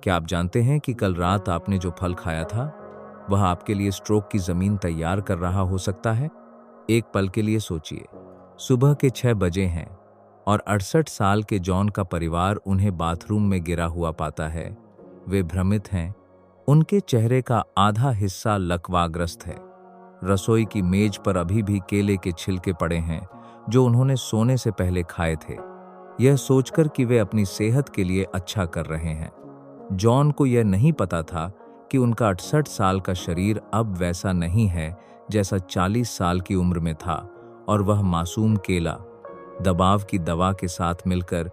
क्या आप जानते हैं कि कल रात आपने जो फल खाया था वह आपके लिए स्ट्रोक की जमीन तैयार कर रहा हो सकता है? एक पल के लिए सोचिए, सुबह के 6 बजे हैं और 68 साल के जॉन का परिवार उन्हें बाथरूम में गिरा हुआ पाता है। वे भ्रमित हैं, उनके चेहरे का आधा हिस्सा लकवाग्रस्त है। रसोई की मेज पर अभी भी केले के छिलके पड़े हैं जो उन्होंने सोने से पहले खाए थे, यह सोचकर कि वे अपनी सेहत के लिए अच्छा कर रहे हैं। जॉन को यह नहीं पता था कि उनका 68 साल का शरीर अब वैसा नहीं है जैसा 40 साल की उम्र में था, और वह मासूम केला दबाव की दवा के साथ मिलकर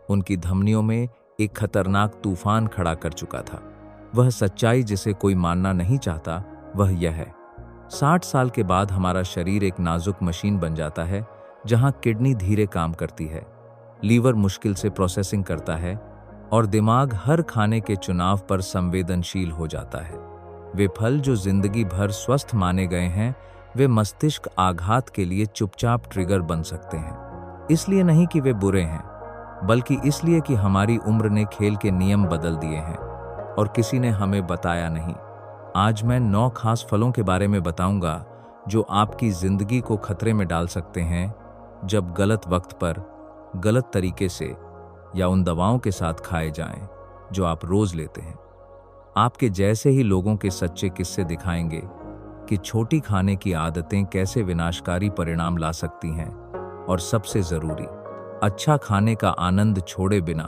उनकी धमनियों में एक खतरनाक तूफान खड़ा कर चुका था। वह सच्चाई जिसे कोई मानना नहीं चाहता वह यह है, 60 साल के बाद हमारा शरीर एक नाजुक मशीन बन जाता है जहां किडनी धीरे काम करती है, लीवर मुश्किल से प्रोसेसिंग करता है और दिमाग हर खाने के चुनाव पर संवेदनशील हो जाता है। वे फल जो जिंदगी भर स्वस्थ माने गए हैं, वे मस्तिष्क आघात के लिए चुपचाप ट्रिगर बन सकते हैं। इसलिए नहीं कि वे बुरे हैं, बल्कि इसलिए कि हमारी उम्र ने खेल के नियम बदल दिए हैं और किसी ने हमें बताया नहीं। आज मैं 9 खास फलों के बारे में बताऊंगा जो आपकी जिंदगी को खतरे में डाल सकते हैं जब गलत वक्त पर, गलत तरीके से या उन दवाओं के साथ खाए जाएं जो आप रोज लेते हैं। आपके जैसे ही लोगों के सच्चे किस्से दिखाएंगे कि छोटी खाने की आदतें कैसे विनाशकारी परिणाम ला सकती हैं, और सबसे जरूरी, अच्छा खाने का आनंद छोड़े बिना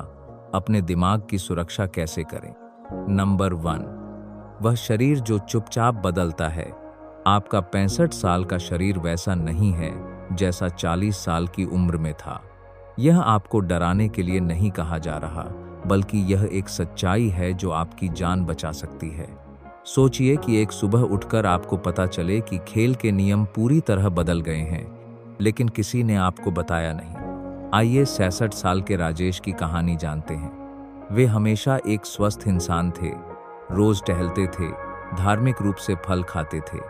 अपने दिमाग की सुरक्षा कैसे करें। नंबर 1, वह शरीर जो चुपचाप बदलता है। आपका 65 साल का शरीर वैसा नहीं है जैसा 40 साल की उम्र में था। यह आपको डराने के लिए नहीं कहा जा रहा, बल्कि यह एक सच्चाई है जो आपकी जान बचा सकती है। सोचिए कि एक सुबह उठकर आपको पता चले कि खेल के नियम पूरी तरह बदल गए हैं, लेकिन किसी ने आपको बताया नहीं। आइए 66 साल के राजेश की कहानी जानते हैं। वे हमेशा एक स्वस्थ इंसान थे, रोज टहलते थे, धार्मिक रूप से फल खाते थे,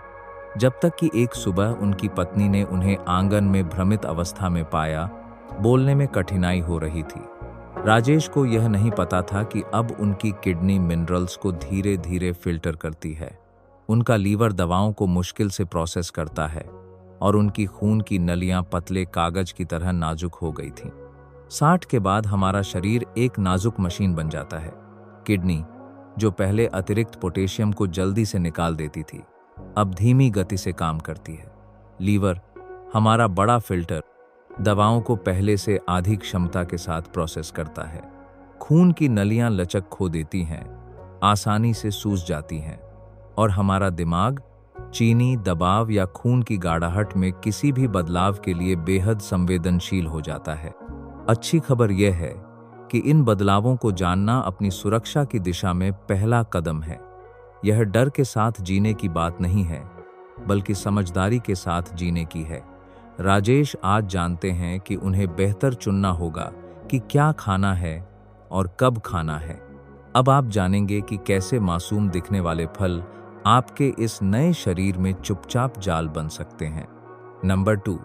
जब तक कि एक सुबह उनकी पत्नी ने उन्हें आंगन में भ्रमित अवस्था में पाया। बोलने में कठिनाई हो रही थी। राजेश को यह नहीं पता था कि अब उनकी किडनी मिनरल्स को धीरे धीरे फिल्टर करती है, उनका लीवर दवाओं को मुश्किल से प्रोसेस करता है और उनकी खून की नलियां पतले कागज की तरह नाजुक हो गई थीं। 60 के बाद हमारा शरीर एक नाजुक मशीन बन जाता है। किडनी, जो पहले अतिरिक्त पोटेशियम को जल्दी से निकाल देती थी, अब धीमी गति से काम करती है। लीवर, हमारा बड़ा फिल्टर, दवाओं को पहले से आधी क्षमता के साथ प्रोसेस करता है। खून की नलियां लचक खो देती हैं, आसानी से सूज जाती हैं, और हमारा दिमाग चीनी, दबाव या खून की गाढ़ाहट में किसी भी बदलाव के लिए बेहद संवेदनशील हो जाता है। अच्छी खबर यह है कि इन बदलावों को जानना अपनी सुरक्षा की दिशा में पहला कदम है। यह डर के साथ जीने की बात नहीं है, बल्कि समझदारी के साथ जीने की है। राजेश आज जानते हैं कि उन्हें बेहतर चुनना होगा कि क्या खाना है और कब खाना है। अब आप जानेंगे कि कैसे मासूम दिखने वाले फल आपके इस नए शरीर में चुपचाप जाल बन सकते हैं। नंबर 2,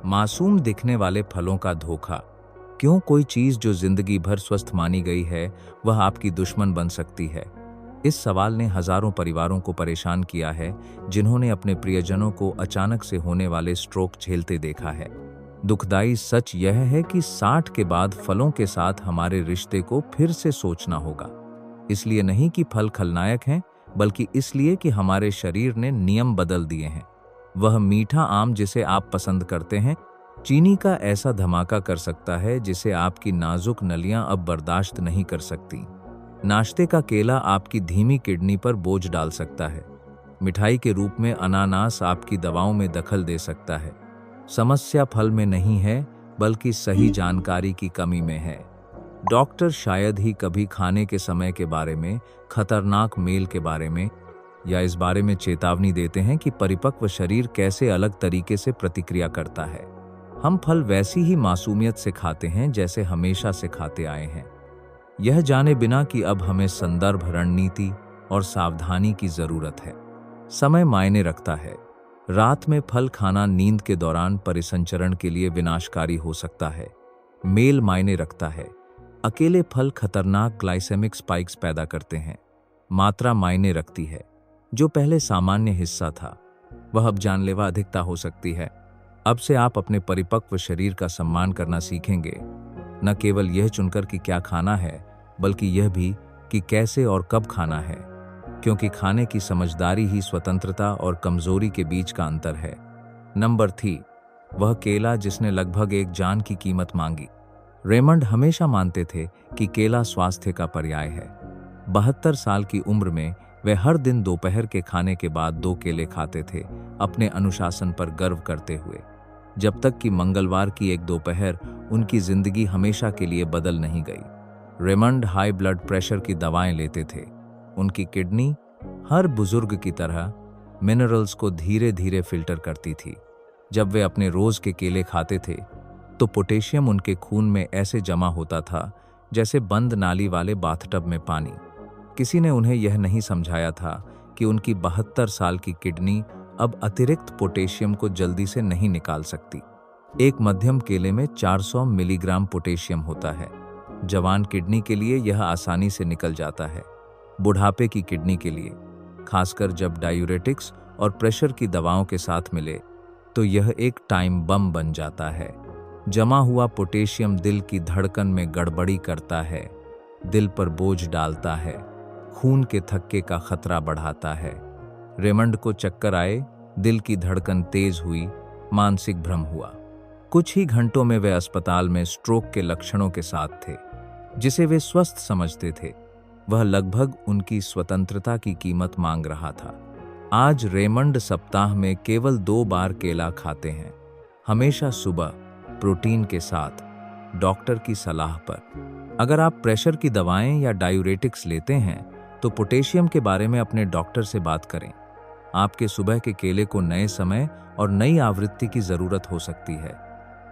मासूम दिखने वाले फलों का धोखा। क्यों कोई चीज जो जिंदगी भर स्वस्थ मानी गई है वह आपकी दुश्मन बन सकती है? इस सवाल ने हजारों परिवारों को परेशान किया है जिन्होंने अपने प्रियजनों को अचानक से होने वाले स्ट्रोक झेलते देखा है। दुखदाई सच यह है कि 60 के बाद फलों के साथ हमारे रिश्ते को फिर से सोचना होगा। इसलिए नहीं कि फल खलनायक हैं, बल्कि इसलिए कि हमारे शरीर ने नियम बदल दिए हैं। वह मीठा आम जिसे आप पसंद करते हैं, चीनी का ऐसा धमाका कर सकता है जिसे आपकी नाजुक नलियां अब बर्दाश्त नहीं कर सकती। नाश्ते का केला आपकी धीमी किडनी पर बोझ डाल सकता है। मिठाई के रूप में अनानास आपकी दवाओं में दखल दे सकता है। समस्या फल में नहीं है, बल्कि सही जानकारी की कमी में है। डॉक्टर शायद ही कभी खाने के समय के बारे में, खतरनाक मेल के बारे में, या इस बारे में चेतावनी देते हैं कि परिपक्व शरीर कैसे अलग तरीके से प्रतिक्रिया करता है। हम फल वैसी ही मासूमियत से खाते हैं जैसे हमेशा से खाते आए हैं, यह जाने बिना कि अब हमें संदर्भ, रणनीति और सावधानी की जरूरत है। समय मायने रखता है। रात में फल खाना नींद के दौरान परिसंचरण के लिए विनाशकारी हो सकता है। मेल मायने रखता है। अकेले फल खतरनाक ग्लाइसेमिक स्पाइक्स पैदा करते हैं। मात्रा मायने रखती है। जो पहले सामान्य हिस्सा था वह अब जानलेवा अधिकता हो सकती है। अब से आप अपने परिपक्व शरीर का सम्मान करना सीखेंगे, न केवल यह चुनकर कि क्या खाना है, बल्कि यह भी कि कैसे और कब खाना है, क्योंकि खाने की समझदारी ही स्वतंत्रता और कमजोरी के बीच का अंतर है। नंबर 3, वह केला जिसने लगभग एक जान की कीमत मांगी। रेमंड हमेशा मानते थे कि केला स्वास्थ्य का पर्याय है। 72 साल की उम्र में वे हर दिन दोपहर के खाने के बाद 2 केले खाते थे, अपने अनुशासन पर गर्व करते हुए। जब तक कि मंगलवार की एक दोपहर उनकी जिंदगी हमेशा के लिए बदल नहीं गई। रेमंड हाई ब्लड प्रेशर की दवाएं लेते थे। उनकी किडनी हर बुजुर्ग की तरह मिनरल्स को धीरे धीरे फिल्टर करती थी। जब वे अपने रोज के केले खाते थे तो पोटेशियम उनके खून में ऐसे जमा होता था जैसे बंद नाली वाले बाथटब में पानी। किसी ने उन्हें यह नहीं समझाया था कि उनकी 72 साल की किडनी अब अतिरिक्त पोटेशियम को जल्दी से नहीं निकाल सकती। एक मध्यम केले में 400 मिलीग्राम पोटेशियम होता है। जवान किडनी के लिए यह आसानी से निकल जाता है। बुढ़ापे की किडनी के लिए, खासकर जब डायूरेटिक्स और प्रेशर की दवाओं के साथ मिले, तो यह एक टाइम बम बन जाता है। जमा हुआ पोटेशियम दिल की धड़कन में गड़बड़ी करता है, दिल पर बोझ डालता है, खून के थक्के का खतरा बढ़ाता है। रेमंड को चक्कर आए, दिल की धड़कन तेज हुई, मानसिक भ्रम हुआ। कुछ ही घंटों में वे अस्पताल में स्ट्रोक के लक्षणों के साथ थे। जिसे वे स्वस्थ समझते थे वह लगभग उनकी स्वतंत्रता की कीमत मांग रहा था। आज रेमंड सप्ताह में केवल 2 बार केला खाते हैं, हमेशा सुबह, प्रोटीन के साथ, डॉक्टर की सलाह पर। अगर आप प्रेशर की दवाएं या डायूरेटिक्स लेते हैं तो पोटेशियम के बारे में अपने डॉक्टर से बात करें। आपके सुबह के केले को नए समय और नई आवृत्ति की जरूरत हो सकती है।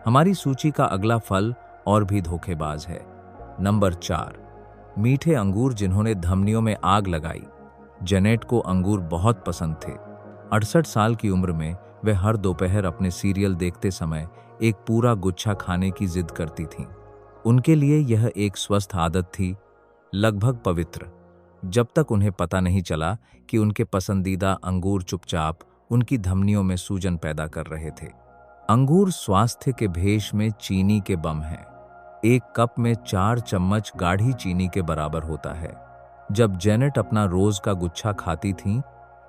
हमारी सूची का अगला फल और भी धोखेबाज है। नंबर 4, मीठे अंगूर जिन्होंने धमनियों में आग लगाई। जेनेट को अंगूर बहुत पसंद थे। 68 साल की उम्र में वे हर दोपहर अपने सीरियल देखते समय एक पूरा गुच्छा खाने की जिद करती थीं। उनके लिए यह एक स्वस्थ आदत थी, लगभग पवित्र, जब तक उन्हें पता नहीं चला कि उनके पसंदीदा अंगूर चुपचाप उनकी धमनियों में सूजन पैदा कर रहे थे। अंगूर स्वास्थ्य के भेष में चीनी के बम हैं। एक कप में 4 चम्मच गाढ़ी चीनी के बराबर होता है। जब जेनेट अपना रोज का गुच्छा खाती थीं,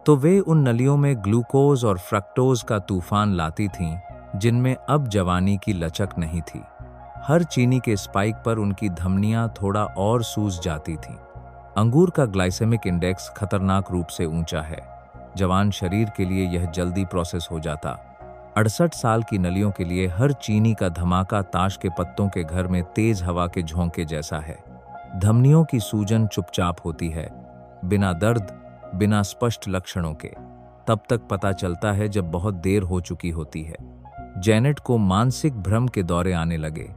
तो वे उन नलियों में ग्लूकोज और फ्रक्टोज का तूफान लाती थीं, जिनमें अब जवानी की लचक नहीं थी। हर चीनी के स्पाइक पर उनकी धमनियां थोड़ा और सूज जाती थीं। अंगूर का ग्लाइसेमिक इंडेक्स खतरनाक रूप से ऊंचा है। जवान शरीर के लिए यह जल्दी प्रोसेस हो जाता। 68 साल की नलियों के लिए हर चीनी का धमाका ताश के पत्तों के घर में तेज हवा के झोंके जैसा है। धमनियों की सूजन चुपचाप होती है, बिना दर्द, बिना स्पष्ट लक्षणों के। तब तक पता चलता है जब बहुत देर हो चुकी होती है। जेनेट को मानसिक भ्रम के दौरे आने लगे।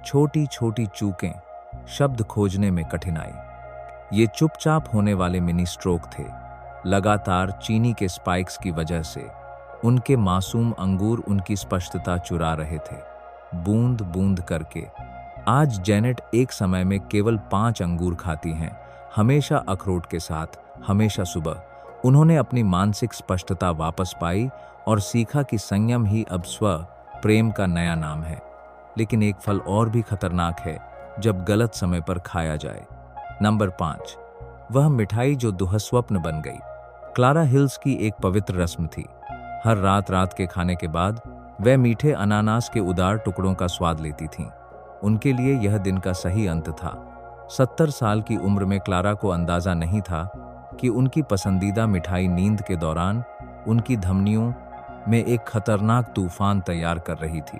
छोटी छोटी चूकें, शब्द खोजने में कठिनाई। ये चुपचाप होने वाले मिनी स्ट्रोक थे, लगातार चीनी के स्पाइक्स की वजह से। उनके मासूम अंगूर उनकी स्पष्टता चुरा रहे थे, बूंद बूंद करके। आज जेनेट एक समय में केवल 5 अंगूर खाती हैं, हमेशा अखरोट के साथ, हमेशा सुबह। उन्होंने अपनी मानसिक स्पष्टता वापस पाई और सीखा कि संयम ही अब स्व प्रेम का नया नाम है। लेकिन एक फल और भी खतरनाक है जब गलत समय पर खाया जाए। नंबर 5, वह मिठाई जो दुःस्वप्न बन गई। क्लारा हिल्स की एक पवित्र रस्म थी। हर रात के खाने के बाद वह मीठे अनानास के उदार टुकड़ों का स्वाद लेती थीं। उनके लिए यह दिन का सही अंत था। 70 साल की उम्र में क्लारा को अंदाजा नहीं था कि उनकी पसंदीदा मिठाई नींद के दौरान उनकी धमनियों में एक खतरनाक तूफान तैयार कर रही थी।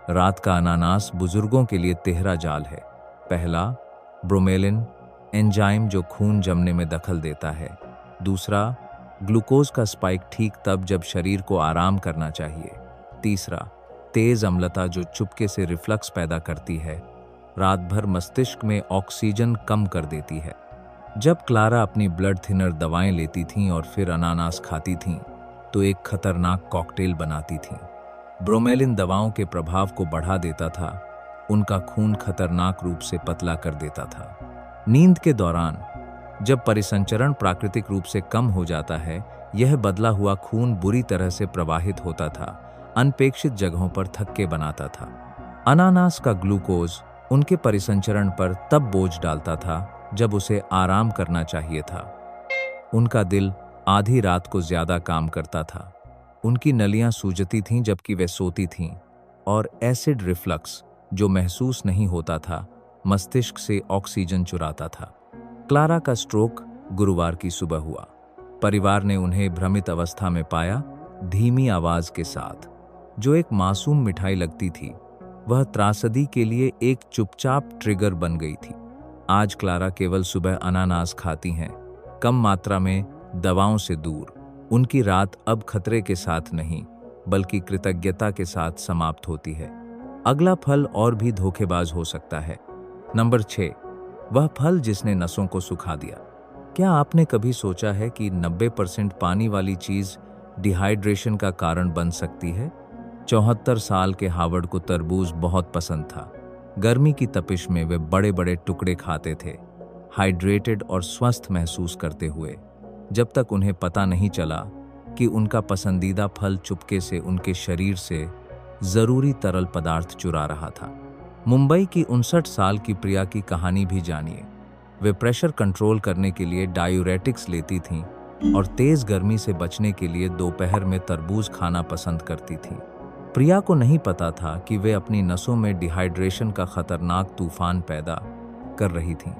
रात का अनानास बुजुर्गों के लिए तिहरा जाल है। पहला, ब्रोमेलिन एंजाइम जो खून जमने में दखल देता है। दूसरा, ग्लूकोज का स्पाइक ठीक तब जब शरीर को आराम करना चाहिए। तीसरा, तेज अम्लता जो चुपके से रिफ्लक्स पैदा करती है, रात भर मस्तिष्क में ऑक्सीजन कम कर देती है। जब क्लारा अपनी ब्लड थिनर दवाएं लेती थीं और फिर अनानास खाती थीं, तो एक खतरनाक कॉकटेल बनाती थीं। ब्रोमेलिन दवाओं के प्रभाव को बढ़ा देता था, उनका खून खतरनाक रूप से पतला कर देता था। नींद के दौरान जब परिसंचरण प्राकृतिक रूप से कम हो जाता है, यह बदला हुआ खून बुरी तरह से प्रवाहित होता था, अनपेक्षित जगहों पर थक्के बनाता था। अनानास का ग्लूकोज उनके परिसंचरण पर तब बोझ डालता था जब उसे आराम करना चाहिए था। उनका दिल आधी रात को ज्यादा काम करता था। उनकी नलियां सूजती थीं जबकि वे सोती थीं, और एसिड रिफ्लक्स, जो महसूस नहीं होता था, मस्तिष्क से ऑक्सीजन चुराता था। क्लारा का स्ट्रोक गुरुवार की सुबह हुआ। परिवार ने उन्हें भ्रमित अवस्था में पाया, धीमी आवाज के साथ। जो एक मासूम मिठाई लगती थी, वह त्रासदी के लिए एक चुपचाप ट्रिगर बन गई थी। आज क्लारा केवल सुबह अनानास खाती हैं, कम मात्रा में, दवाओं से दूर। उनकी रात अब खतरे के साथ नहीं, बल्कि कृतज्ञता के साथ समाप्त होती है। अगला फल और भी धोखेबाज हो सकता है। नंबर 6, वह फल जिसने नसों को सुखा दिया। क्या आपने कभी सोचा है कि 90% पानी वाली चीज डिहाइड्रेशन का कारण बन सकती है? 74 साल के हावर्ड को तरबूज बहुत पसंद था। गर्मी की तपिश में वे बड़े बड़े टुकड़े खाते थे, हाइड्रेटेड और स्वस्थ महसूस करते हुए, जब तक उन्हें पता नहीं चला कि उनका पसंदीदा फल चुपके से उनके शरीर से जरूरी तरल पदार्थ चुरा रहा था। मुंबई की 59 साल की प्रिया की कहानी भी जानिए। वे प्रेशर कंट्रोल करने के लिए डायूरेटिक्स लेती थीं और तेज गर्मी से बचने के लिए दोपहर में तरबूज खाना पसंद करती थीं। प्रिया को नहीं पता था कि वे अपनी नसों में डिहाइड्रेशन का खतरनाक तूफान पैदा कर रही थीं।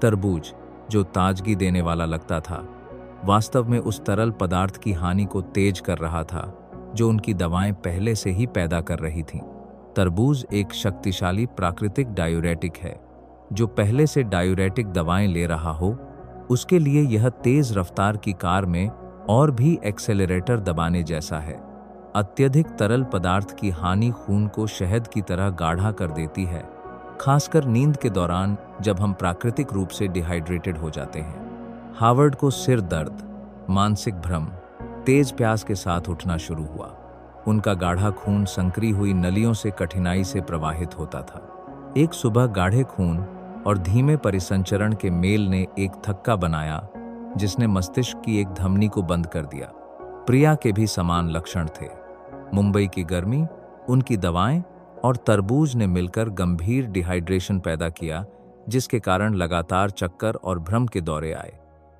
तरबूज, जो ताजगी देने वाला लगता था, वास्तव में उस तरल पदार्थ की हानि को तेज कर रहा था जो उनकी दवाएं पहले से ही पैदा कर रही थीं। तरबूज एक शक्तिशाली प्राकृतिक डायूरेटिक है। जो पहले से डायूरेटिक दवाएं ले रहा हो, उसके लिए यह तेज रफ्तार की कार में और भी एक्सेलरेटर दबाने जैसा है। अत्यधिक तरल पदार्थ की हानि खून को शहद की तरह गाढ़ा कर देती है, खासकर नींद के दौरान जब हम प्राकृतिक रूप से डिहाइड्रेटेड हो जाते हैं। हावर्ड को सिर दर्द, मानसिक भ्रम, तेज प्यास के साथ उठना शुरू हुआ। उनका गाढ़ा खून संकरी हुई नलियों से कठिनाई से प्रवाहित होता था। एक सुबह गाढ़े खून और धीमे परिसंचरण के मेल ने एक थक्का बनाया जिसने मस्तिष्क की एक धमनी को बंद कर दिया। प्रिया के भी समान लक्षण थे। मुंबई की गर्मी, उनकी दवाएं और तरबूज ने मिलकर गंभीर डिहाइड्रेशन पैदा किया, जिसके कारण लगातार चक्कर और भ्रम के दौरे आए।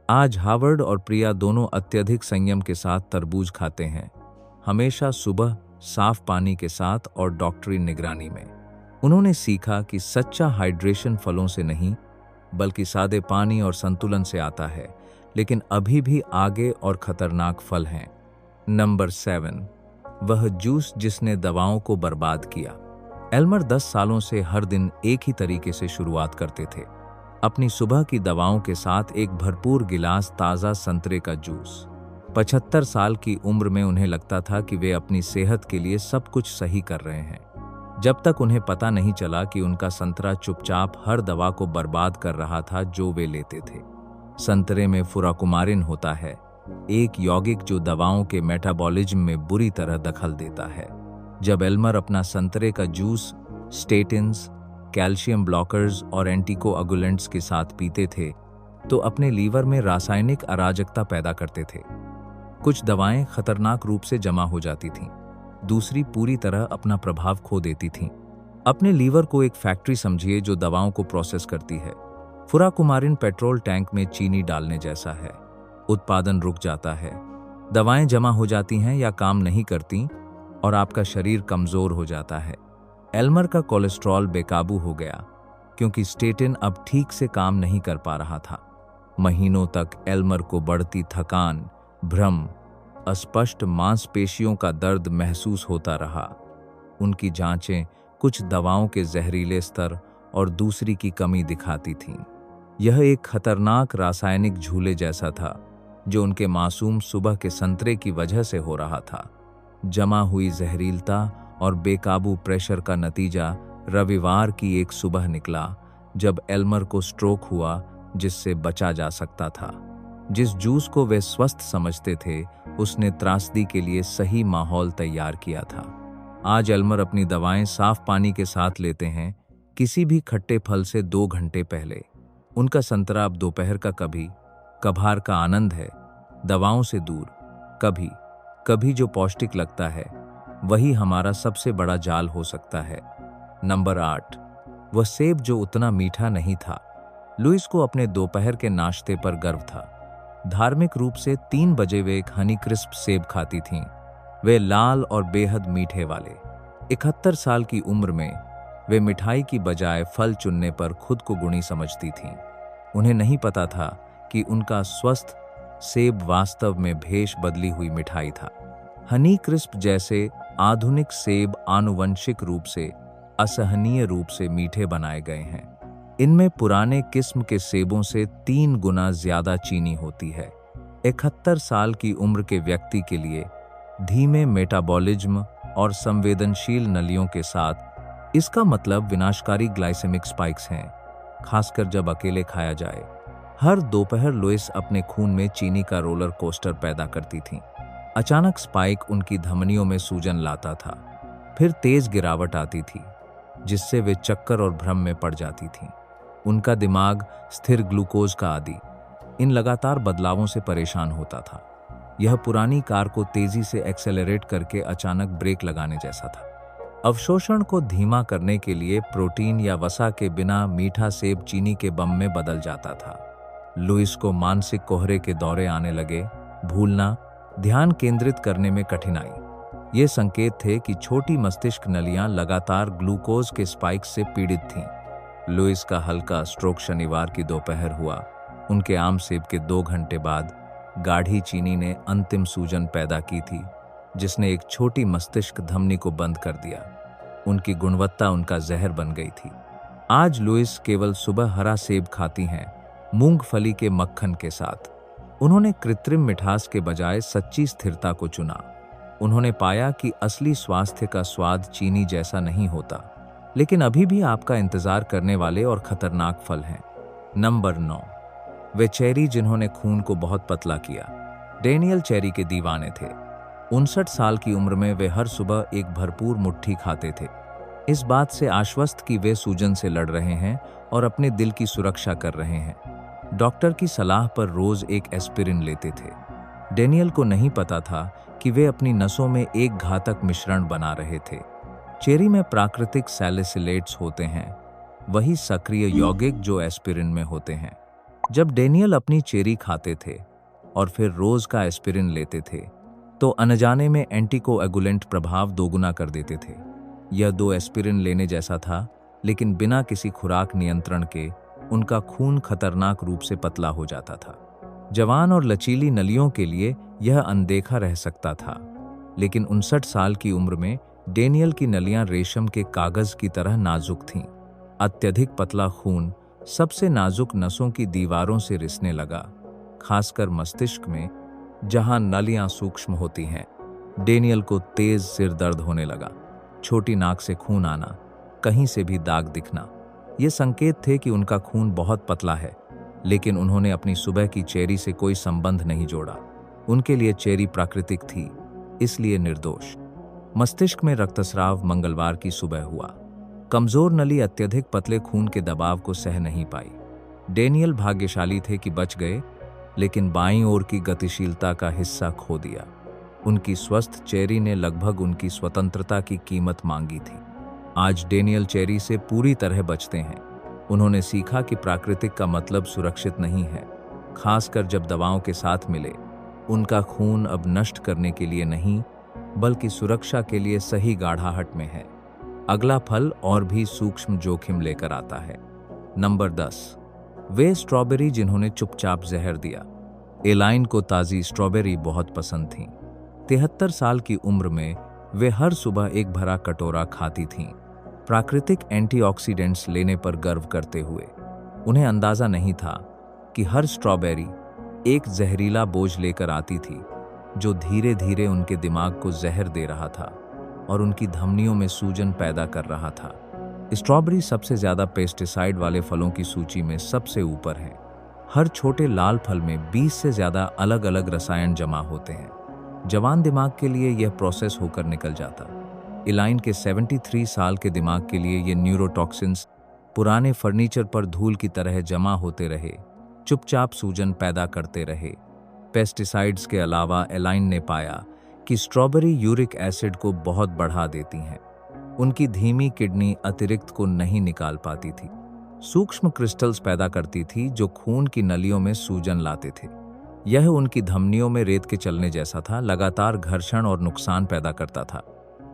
आज हावर्ड और प्रिया दोनों अत्यधिक संयम के साथ तरबूज खाते हैं, हमेशा सुबह साफ पानी के साथ और डॉक्टरी निगरानी में। उन्होंने सीखा कि सच्चा हाइड्रेशन फलों से नहीं, बल्कि सादे पानी और संतुलन से आता है, लेकिन अभी भी आगे और खतरनाक फल हैं। नंबर 7, वह जूस जिसने दवाओं को बर्बाद किया। एल्मर 10 सालों से हर दिन एक ही तरीके से शुरुआत करते थे, अपनी सुबह की दवाओं के साथ एक भरपूर गिलास ताज़ा संतरे का जूस। 75 साल की उम्र में उन्हें लगता था कि वे अपनी सेहत के लिए सब कुछ सही कर रहे हैं, जब तक उन्हें पता नहीं चला कि उनका संतरा चुपचाप हर दवा को बर्बाद कर रहा था जो वे लेते थे। संतरे में फुराकुमारिन होता है, एक यौगिक जो दवाओं के मेटाबॉलिज्म में बुरी तरह दखल देता है। जब एल्मर अपना संतरे का जूस स्टेटिन्स, कैल्शियम ब्लॉकर्स और एंटीकोअगुलेंट्स के साथ पीते थे, तो अपने लीवर में रासायनिक अराजकता पैदा करते थे। कुछ दवाएं खतरनाक रूप से जमा हो जाती थीं, दूसरी पूरी तरह अपना प्रभाव खो देती थीं। अपने लीवर को एक फैक्ट्री समझिए जो दवाओं को प्रोसेस करती है। फुराकुमारिन पेट्रोल टैंक में चीनी डालने जैसा है। उत्पादन रुक जाता है, दवाएं जमा हो जाती हैं या काम नहीं करती, और आपका शरीर कमजोर हो जाता है। एल्मर का कोलेस्ट्रॉल बेकाबू हो गया क्योंकि स्टेटिन अब ठीक से काम नहीं कर पा रहा था। महीनों तक एल्मर को बढ़ती थकान, भ्रम, अस्पष्ट मांसपेशियों का दर्द महसूस होता रहा। उनकी जांचें कुछ दवाओं के जहरीले स्तर और दूसरी की कमी दिखाती थीं। यह एक खतरनाक रासायनिक झूले जैसा था जो उनके मासूम सुबह के संतरे की वजह से हो रहा था। जमा हुई जहरीलता और बेकाबू प्रेशर का नतीजा रविवार की एक सुबह निकला जब एल्मर को स्ट्रोक हुआ जिससे बचा जा सकता था। जिस जूस को वे स्वस्थ समझते थे, उसने त्रासदी के लिए सही माहौल तैयार किया था। आज एल्मर अपनी दवाएं साफ पानी के साथ लेते हैं किसी भी खट्टे फल से 2 घंटे पहले। उनका संतरा अब दोपहर का कभार का आनंद है। दवाओं से दूर, कभी कभी जो पौष्टिक लगता है वही हमारा सबसे बड़ा जाल हो सकता है। नंबर 8, वह सेब जो उतना मीठा नहीं था। लुइस को अपने दोपहर के नाश्ते पर गर्व था। धार्मिक रूप से 3 बजे वे एक हनी क्रिस्प सेब खाती थीं। वे लाल और बेहद मीठे वाले। 71 साल की उम्र में वे मिठाई की बजाय फल चुनने पर खुद को गुणी समझती थीं। उन्हें नहीं पता था कि उनका स्वस्थ सेब वास्तव में भेष बदली हुई मिठाई था। हनी क्रिस्प जैसे आधुनिक सेब आनुवंशिक रूप से असहनीय रूप से मीठे बनाए गए हैं। इनमें पुराने किस्म के सेबों से 3 गुना ज्यादा चीनी होती है। 71 साल की उम्र के व्यक्ति के लिए धीमे मेटाबॉलिज्म और संवेदनशील नलियों के साथ इसका मतलब विनाशकारी ग्लाइसेमिक स्पाइक्स हैं, खासकर जब अकेले खाया जाए। हर दोपहर लुइस अपने खून में चीनी का रोलर कोस्टर पैदा करती थीं। अचानक स्पाइक उनकी धमनियों में सूजन लाता था, फिर तेज गिरावट आती थी जिससे वे चक्कर और भ्रम में पड़ जाती थीं। उनका दिमाग स्थिर ग्लूकोज का आदी इन लगातार बदलावों से परेशान होता था। यह पुरानी कार को तेजी से एक्सेलरेट करके अचानक ब्रेक लगाने जैसा था। अवशोषण को धीमा करने के लिए प्रोटीन या वसा के बिना मीठा सेब चीनी के बम में बदल जाता था। लुइस को मानसिक कोहरे के दौरे आने लगे, भूलना, ध्यान केंद्रित करने में कठिनाई। ये संकेत थे कि छोटी मस्तिष्क नलियां लगातार ग्लूकोज के स्पाइक से पीड़ित थीं। लुइस का हल्का स्ट्रोक शनिवार की दोपहर हुआ। उनके आम सेब के 2 घंटे बाद गाढ़ी चीनी ने अंतिम सूजन पैदा की थी, जिसने एक छोटी मस्तिष्क धमनी को बंद कर दिया। उनकी गुणवत्ता उनका जहर बन गई थी। आज लुइस केवल सुबह हरा सेब खाती हैं, मूंगफली के मक्खन के साथ। उन्होंने कृत्रिम मिठास के बजाय सच्ची स्थिरता को चुना। उन्होंने पाया कि असली स्वास्थ्य का स्वाद चीनी जैसा नहीं होता, लेकिन अभी भी आपका इंतजार करने वाले और खतरनाक फल हैं। नंबर 9, वे चेरी जिन्होंने खून को बहुत पतला किया। डेनियल चेरी के दीवाने थे। 59 साल की उम्र में वे हर सुबह एक भरपूर मुट्ठी खाते थे, इस बात से आश्वस्त कि वे सूजन से लड़ रहे हैं और अपने दिल की सुरक्षा कर रहे हैं। डॉक्टर की सलाह पर रोज एक एस्पिरिन लेते थे। डेनियल को नहीं पता था कि वे अपनी नसों में एक घातक मिश्रण बना रहे थे। चेरी में प्राकृतिक सैलिसिलेट्स होते हैं, वही सक्रिय यौगिक जो एस्पिरिन में होते हैं। जब डेनियल अपनी चेरी खाते थे और फिर रोज का एस्पिरिन लेते थे, तो अनजाने में एंटीकोएगुलेंट प्रभाव दोगुना कर देते थे। यह 2 एस्पिरिन लेने जैसा था, लेकिन बिना किसी खुराक नियंत्रण के उनका खून खतरनाक रूप से पतला हो जाता था। जवान और लचीली नलियों के लिए यह अनदेखा रह सकता था, लेकिन 59 साल की उम्र में डेनियल की नलियां रेशम के कागज की तरह नाजुक थीं। अत्यधिक पतला खून सबसे नाजुक नसों की दीवारों से रिसने लगा, खासकर मस्तिष्क में जहां नलियां सूक्ष्म होती हैं। डेनियल को तेज सिर दर्द होने लगा, छोटी नाक से खून आना, कहीं से भी दाग दिखना। ये संकेत थे कि उनका खून बहुत पतला है, लेकिन उन्होंने अपनी सुबह की चेरी से कोई संबंध नहीं जोड़ा। उनके लिए चेरी प्राकृतिक थी, इसलिए निर्दोष। मस्तिष्क में रक्तस्राव मंगलवार की सुबह हुआ। कमजोर नली अत्यधिक पतले खून के दबाव को सह नहीं पाई। डेनियल भाग्यशाली थे कि बच गए, लेकिन बाईं ओर की गतिशीलता का हिस्सा खो दिया। उनकी स्वस्थ चेरी ने लगभग उनकी स्वतंत्रता की कीमत मांगी थी। आज डेनियल चेरी से पूरी तरह बचते हैं। उन्होंने सीखा कि प्राकृतिक का मतलब सुरक्षित नहीं है, खासकर जब दवाओं के साथ मिले। उनका खून अब नष्ट करने के लिए नहीं, बल्कि सुरक्षा के लिए सही गाढ़ाहट में है। अगला फल और भी सूक्ष्म जोखिम लेकर आता है। नंबर 10, वे स्ट्रॉबेरी जिन्होंने चुपचाप जहर दिया। एलाइन को ताज़ी स्ट्रॉबेरी बहुत पसंद थीं। 73 साल की उम्र में वे हर सुबह एक भरा कटोरा खाती थीं, प्राकृतिक एंटीऑक्सीडेंट्स लेने पर गर्व करते हुए। उन्हें अंदाजा नहीं था कि हर स्ट्रॉबेरी एक जहरीला बोझ लेकर आती थी, जो धीरे धीरे उनके दिमाग को जहर दे रहा था और उनकी धमनियों में सूजन पैदा कर रहा था। स्ट्रॉबेरी सबसे ज्यादा पेस्टिसाइड वाले फलों की सूची में सबसे ऊपर है। हर छोटे लाल फल में 20 से ज्यादा अलग अलग रसायन जमा होते हैं। जवान दिमाग के लिए यह प्रोसेस होकर निकल जाता। इलाइन के 73 साल के दिमाग के लिए ये न्यूरोटॉक्सिन्स पुराने फर्नीचर पर धूल की तरह जमा होते रहे, चुपचाप सूजन पैदा करते रहे। पेस्टिसाइड्स के अलावा एलाइन ने पाया कि स्ट्रॉबेरी यूरिक एसिड को बहुत बढ़ा देती हैं। उनकी धीमी किडनी अतिरिक्त को नहीं निकाल पाती थी, सूक्ष्म क्रिस्टल्स पैदा करती थी जो खून की नलियों में सूजन लाते थे। यह उनकी धमनियों में रेत के चलने जैसा था, लगातार घर्षण और नुकसान पैदा करता था।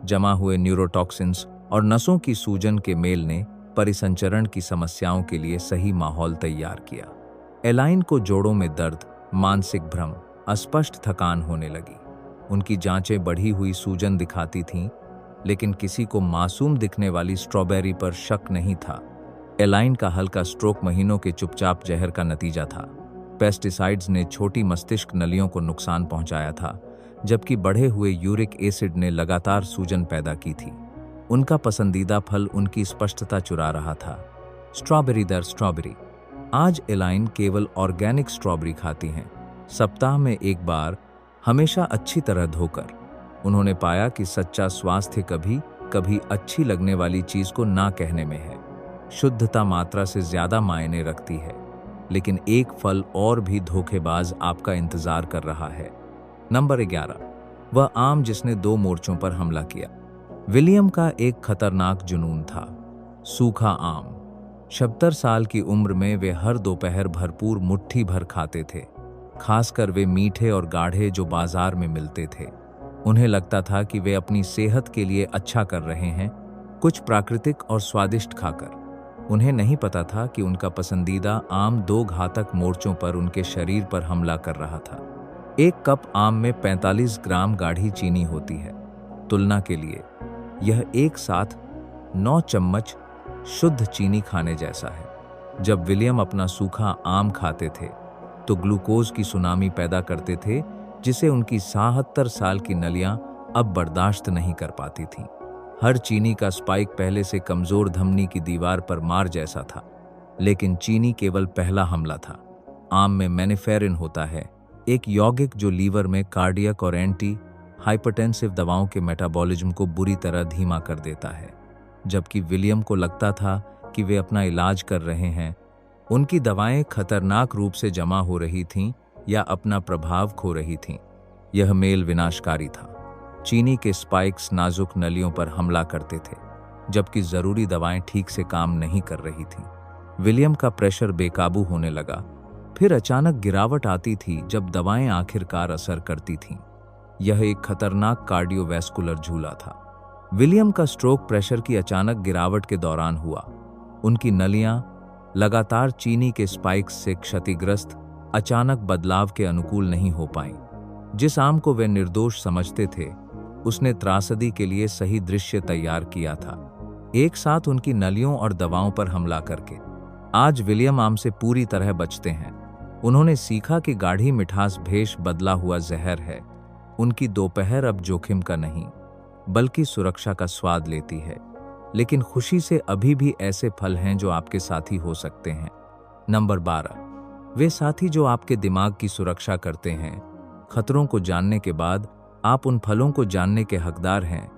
जमा हुए न्यूरोटॉक्सिन्स और नसों की सूजन के मेल ने परिसंचरण की समस्याओं के लिए सही माहौल तैयार किया। एलाइन को जोड़ों में दर्द, मानसिक भ्रम, अस्पष्ट थकान होने लगी। उनकी जांचें बढ़ी हुई सूजन दिखाती थीं, लेकिन किसी को मासूम दिखने वाली स्ट्रॉबेरी पर शक नहीं था। एलाइन का हल्का स्ट्रोक महीनों के चुपचाप जहर का नतीजा था। पेस्टिसाइड्स ने छोटी मस्तिष्क नलियों को नुकसान पहुंचाया था, जबकि बढ़े हुए यूरिक एसिड ने लगातार सूजन पैदा की थी। उनका पसंदीदा फल उनकी स्पष्टता चुरा रहा था। स्ट्रॉबेरी दर स्ट्रॉबेरी। आज एलाइन केवल ऑर्गेनिक स्ट्रॉबेरी खाती हैं, सप्ताह में एक बार, हमेशा अच्छी तरह धोकर। उन्होंने पाया कि सच्चा स्वास्थ्य कभी कभी अच्छी लगने वाली चीज को ना कहने में है। शुद्धता मात्रा से ज्यादा मायने रखती है। लेकिन एक फल और भी धोखेबाज आपका इंतजार कर रहा है। नंबर 11, वह आम जिसने 2 मोर्चों पर हमला किया। विलियम का एक खतरनाक जुनून था, सूखा आम। 76 साल की उम्र में वे हर दोपहर भरपूर मुट्ठी भर खाते थे, खासकर वे मीठे और गाढ़े जो बाजार में मिलते थे। उन्हें लगता था कि वे अपनी सेहत के लिए अच्छा कर रहे हैं, कुछ प्राकृतिक और स्वादिष्ट खाकर। उन्हें नहीं पता था कि उनका पसंदीदा आम 2 घातक मोर्चों पर उनके शरीर पर हमला कर रहा था। 1 कप आम में 45 ग्राम गाढ़ी चीनी होती है। तुलना के लिए, यह एक साथ 9 चम्मच शुद्ध चीनी खाने जैसा है। जब विलियम अपना सूखा आम खाते थे, तो ग्लूकोज की सुनामी पैदा करते थे, जिसे उनकी 77 साल की नलियां अब बर्दाश्त नहीं कर पाती थीं। हर चीनी का स्पाइक पहले से कमजोर धमनी की दीवार पर मार जैसा था, लेकिन चीनी केवल पहला हमला था। आम में मैनिफेरिन होता है, एक यौगिक जो लीवर में कार्डियक और एंटी हाइपरटेंसिव दवाओं के मेटाबॉलिज्म को बुरी तरह धीमा कर देता है। जबकि विलियम को लगता था कि वे अपना इलाज कर रहे हैं, उनकी दवाएं खतरनाक रूप से जमा हो रही थीं या अपना प्रभाव खो रही थीं। यह मेल विनाशकारी था। चीनी के स्पाइक्स नाजुक नलियों पर हमला करते थे, जबकि जरूरी दवाएं ठीक से काम नहीं कर रही थीं। विलियम का प्रेशर बेकाबू होने लगा। फिर अचानक गिरावट आती थी जब दवाएं आखिरकार असर करती थीं। यह एक खतरनाक कार्डियोवैस्कुलर झूला था। विलियम का स्ट्रोक प्रेशर की अचानक गिरावट के दौरान हुआ। उनकी नलियां लगातार चीनी के स्पाइक्स से क्षतिग्रस्त, अचानक बदलाव के अनुकूल नहीं हो पाईं। जिस आम को वे निर्दोष समझते थे, उसने त्रासदी के लिए सही दृश्य तैयार किया था, एक साथ उनकी नलियों और दवाओं पर हमला करके। आज विलियम आम से पूरी तरह बचते हैं। उन्होंने सीखा कि गाढ़ी मिठास भेष बदला हुआ जहर है। उनकी दोपहर अब जोखिम का नहीं, बल्कि सुरक्षा का स्वाद लेती है। लेकिन खुशी से अभी भी ऐसे फल हैं जो आपके साथी हो सकते हैं। नंबर 12, वे साथी जो आपके दिमाग की सुरक्षा करते हैं। खतरों को जानने के बाद आप उन फलों को जानने के हकदार हैं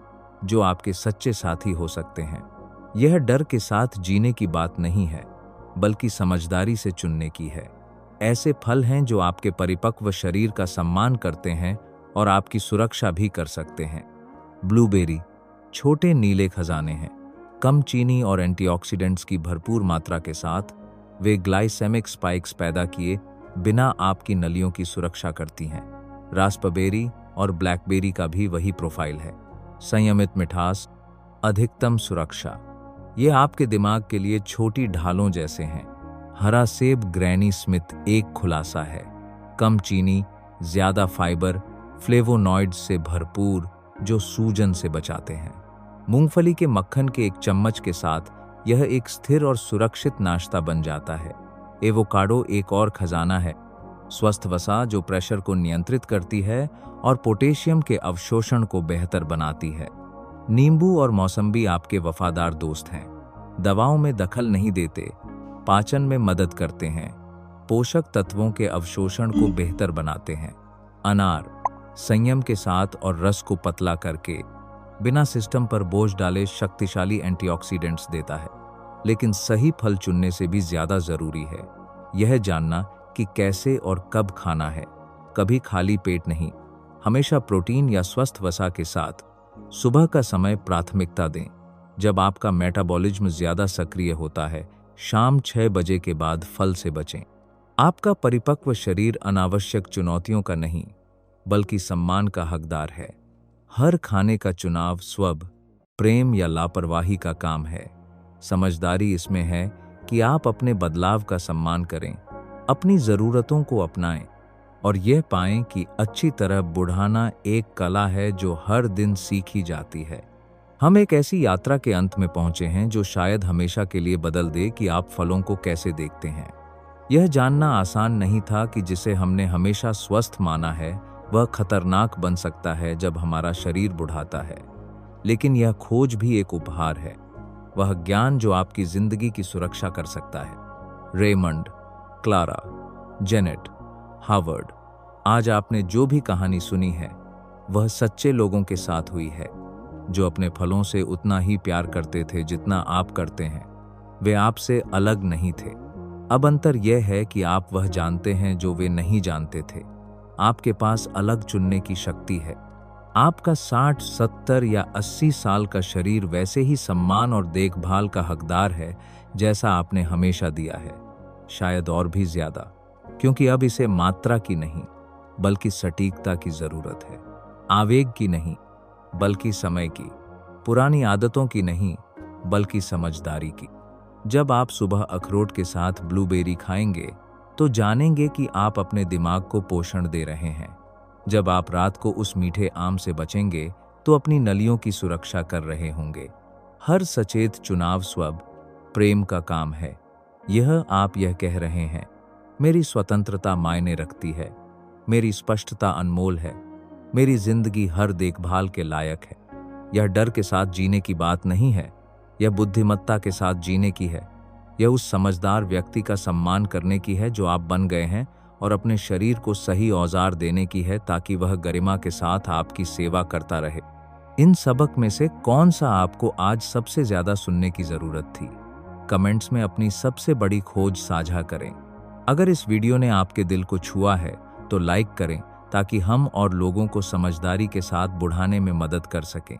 जो आपके सच्चे साथी हो सकते हैं। यह डर के साथ जीने की बात नहीं है, बल्कि समझदारी से चुनने की है। ऐसे फल हैं जो आपके परिपक्व शरीर का सम्मान करते हैं और आपकी सुरक्षा भी कर सकते हैं। ब्लूबेरी छोटे नीले खजाने हैं। कम चीनी और एंटीऑक्सीडेंट्स की भरपूर मात्रा के साथ वे ग्लाइसेमिक स्पाइक्स पैदा किए बिना आपकी नलियों की सुरक्षा करती हैं। रास्पबेरी और ब्लैकबेरी का भी वही प्रोफाइल है। संयमित मिठास, अधिकतम सुरक्षा। ये आपके दिमाग के लिए छोटी ढालों जैसे हैं। हरा सेब ग्रैनी स्मिथ एक खुलासा है। कम चीनी, ज्यादा फाइबर, फ्लेवोनॉइड्स से भरपूर जो सूजन से बचाते हैं। मूंगफली के मक्खन के 1 चम्मच के साथ यह एक स्थिर और सुरक्षित नाश्ता बन जाता है। एवोकाडो एक और खजाना है। स्वस्थ वसा जो प्रेशर को नियंत्रित करती है और पोटेशियम के अवशोषण को बेहतर बनाती है। नींबू और मौसम्बी आपके वफादार दोस्त हैं। दवाओं में दखल नहीं देते, पाचन में मदद करते हैं, पोषक तत्वों के अवशोषण को बेहतर बनाते हैं। अनार संयम के साथ और रस को पतला करके बिना सिस्टम पर बोझ डाले शक्तिशाली एंटीऑक्सीडेंट्स देता है। लेकिन सही फल चुनने से भी ज्यादा जरूरी है यह जानना कि कैसे और कब खाना है। कभी खाली पेट नहीं, हमेशा प्रोटीन या स्वस्थ वसा के साथ। सुबह का समय प्राथमिकता दें, जब आपका मेटाबॉलिज्म ज्यादा सक्रिय होता है। शाम 6 बजे के बाद फल से बचें। आपका परिपक्व शरीर अनावश्यक चुनौतियों का नहीं, बल्कि सम्मान का हकदार है। हर खाने का चुनाव स्वभ, प्रेम या लापरवाही का काम है। समझदारी इसमें है कि आप अपने बदलाव का सम्मान करें, अपनी ज़रूरतों को अपनाएं और यह पाएं कि अच्छी तरह बुढ़ाना एक कला है जो हर दिन सीखी जाती है। हम एक ऐसी यात्रा के अंत में पहुंचे हैं जो शायद हमेशा के लिए बदल दे कि आप फलों को कैसे देखते हैं। यह जानना आसान नहीं था कि जिसे हमने हमेशा स्वस्थ माना है वह खतरनाक बन सकता है जब हमारा शरीर बुढ़ाता है। लेकिन यह खोज भी एक उपहार है, वह ज्ञान जो आपकी जिंदगी की सुरक्षा कर सकता है। रेमंड, क्लारा, जेनेट, हार्वर्ड, आज आपने जो भी कहानी सुनी है वह सच्चे लोगों के साथ हुई है, जो अपने फलों से उतना ही प्यार करते थे जितना आप करते हैं। वे आपसे अलग नहीं थे। अब अंतर यह है कि आप वह जानते हैं जो वे नहीं जानते थे। आपके पास अलग चुनने की शक्ति है। आपका 60, 70 या 80 साल का शरीर वैसे ही सम्मान और देखभाल का हकदार है जैसा आपने हमेशा दिया है, शायद और भी ज्यादा, क्योंकि अब इसे मात्रा की नहीं बल्कि सटीकता की जरूरत है। आवेग की नहीं बल्कि समय की, पुरानी आदतों की नहीं बल्कि समझदारी की। जब आप सुबह अखरोट के साथ ब्लूबेरी खाएंगे तो जानेंगे कि आप अपने दिमाग को पोषण दे रहे हैं। जब आप रात को उस मीठे आम से बचेंगे तो अपनी नलियों की सुरक्षा कर रहे होंगे। हर सचेत चुनाव स्वभ, प्रेम का काम है। यह आप यह कह रहे हैं, मेरी स्वतंत्रता मायने रखती है, मेरी स्पष्टता अनमोल है, मेरी जिंदगी हर देखभाल के लायक है। यह डर के साथ जीने की बात नहीं है, यह बुद्धिमत्ता के साथ जीने की है। यह उस समझदार व्यक्ति का सम्मान करने की है जो आप बन गए हैं और अपने शरीर को सही औजार देने की है ताकि वह गरिमा के साथ आपकी सेवा करता रहे। इन सबक में से कौन सा आपको आज सबसे ज्यादा सुनने की जरूरत थी? कमेंट्स में अपनी सबसे बड़ी खोज साझा करें। अगर इस वीडियो ने आपके दिल को छुआ है तो लाइक करें ताकि हम और लोगों को समझदारी के साथ बुढ़ाने में मदद कर सकें।